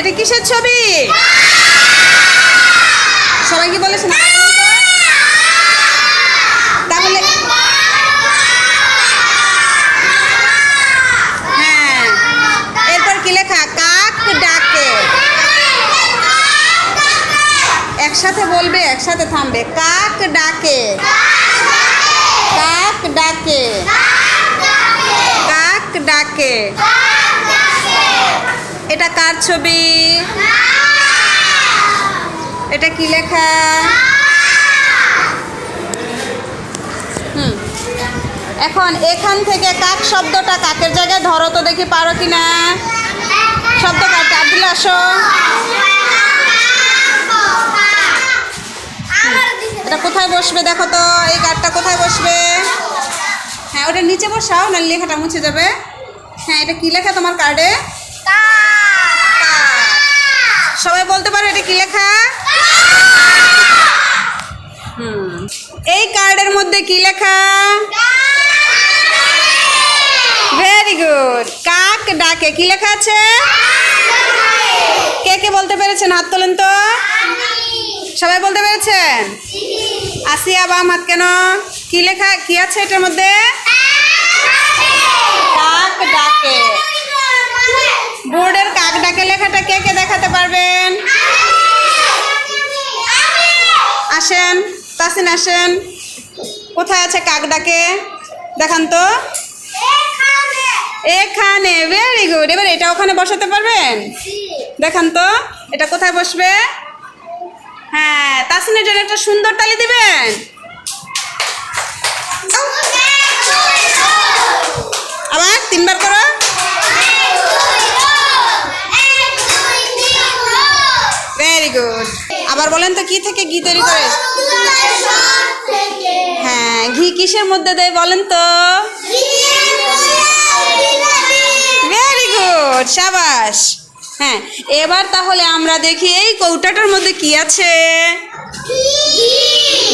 এটা কিসের ছবি? সবাই কি বলেছে না? তাহলে হ্যাঁ, এরপর কি লেখা? কাক ডাকে। একসাথে বলবে, একসাথে থামবে। কাক ডাকে, কাক ডাকে, কাক ডাকে। এটা কার ছবি? এটা কি লেখা? এখন এখান থেকে কাক শব্দটা কাকের জায়গায় ধরো তো দেখি, পারো কি না? শব্দ কাটতে আব্দুল আসো। এটা কোথায় বসবে দেখো তো, এই কার্ডটা কোথায় বসবে? হ্যাঁ, ওটা নিচে বসাও, না লেখাটা মুছে যাবে। হ্যাঁ, এটা কি লেখা তোমার কার্ডে? সবাই বলতে পারো এটা কি লেখা? এই কার্ডের মধ্যে কি লেখা? ভেরি গুড, কাক ডাকে। কি লেখা আছে? কে কে বলতে পেরেছেন? হাত তোলেন তো। সবাই বলতে পেরেছেন? আসিয়া বা হাত কেন? কি লেখা, কি আছে এটার মধ্যে? কাক ডাকে। বোর্ডের কাক ডাকে লেখাটা কে কে দেখাতে পারবেন? আসেন তাসিন, আসেন। কোথায় আছে কাক ডাকে? দেখান তো। এখানে, ভেরি গুড। এবার এটা ওখানে বসাতে পারবেন? দেখান তো এটা কোথায় বসবে। হ্যাঁ, তাসিনের জন্য একটা সুন্দর তালি দিবেন। আবার 3 বার করো। Very good. আবার বলেন তো, কি থেকে ঘি তৈরি করে? হ্যাঁ, ঘি কিসের মধ্যে দেয় বলেন তো? ভেরি গুড, শাবাশ। হ্যাঁ, এবার তাহলে আমরা দেখি এই কৌটাটার মধ্যে কি আছে।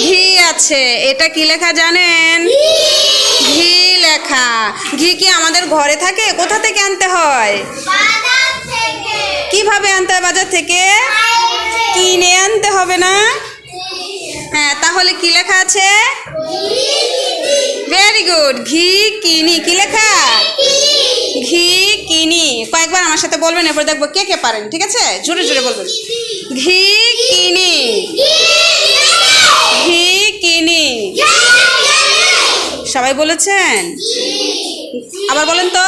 ঘি আছে। এটা কি লেখা জানেন? ঘি লেখা। ঘি কি আমাদের ঘরে থাকে? কোথা থেকে আনতে হয়? কিভাবে আনতে হয়? বাজার থেকে কিনে আনতে হবে না? হ্যাঁ, তাহলে কি লেখা আছে? ভেরি গুড, ঘি কিনি। কি লেখা? ঘি কিনি। কয়েকবার আমার সাথে বলবেন, এরপর দেখবো কে কে পারেন। ঠিক আছে, জোরে জোরে বলবেন। ঘি কিনি, ঘি কিনি। সবাই বলেছেন? আবার বলেন তো।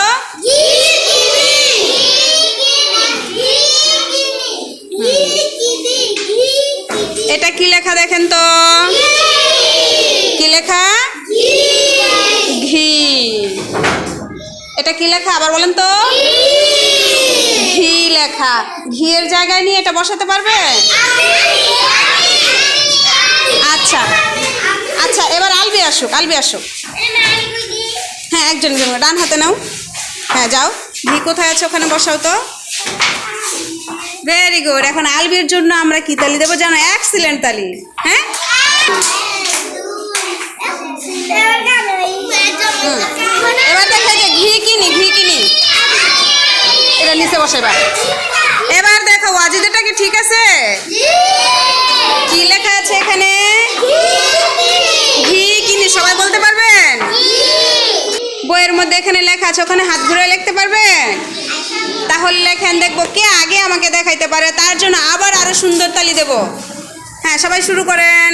এটা কি লেখা দেখেন তো? কি লেখা? ঘি। এটা কি লেখা? আবার বলেন তো। ঘি লেখা। ঘিয়ের জায়গায় নিয়ে এটা বসাতে পারবে? আচ্ছা আচ্ছা, এবার আলবি আসুক, আলবি আসুক। হ্যাঁ, একজন ডান হাতে নাও। হ্যাঁ, যাও। ঘি কোথায় আছে ওখানে বসাও তো। Very good. এখন আলবির জন্য আমরা কি তালি দেবো জানো? এক্সিলেন্ট তালি। হ্যাঁ, এবার দেখা যায় ঘি কিনি, ঘি কিনি। এটা নিচে বসে। এবার দেখো ওয়াজিদাটা কি ঠিক আছে? কি লেখা আছে এখানে? ঘি কিনি। সবাই বলতে পারবেন? বইয়ের মধ্যে এখানে লেখা আছে, ওখানে হাত ঘুরে লিখতে পারবেন? তাহলে লেখেন, দেখবো কে আগে আমাকে দেখাইতে পারে। তার জন্য আবার আরো সুন্দর তালি দেব। হ্যাঁ, সবাই শুরু করেন।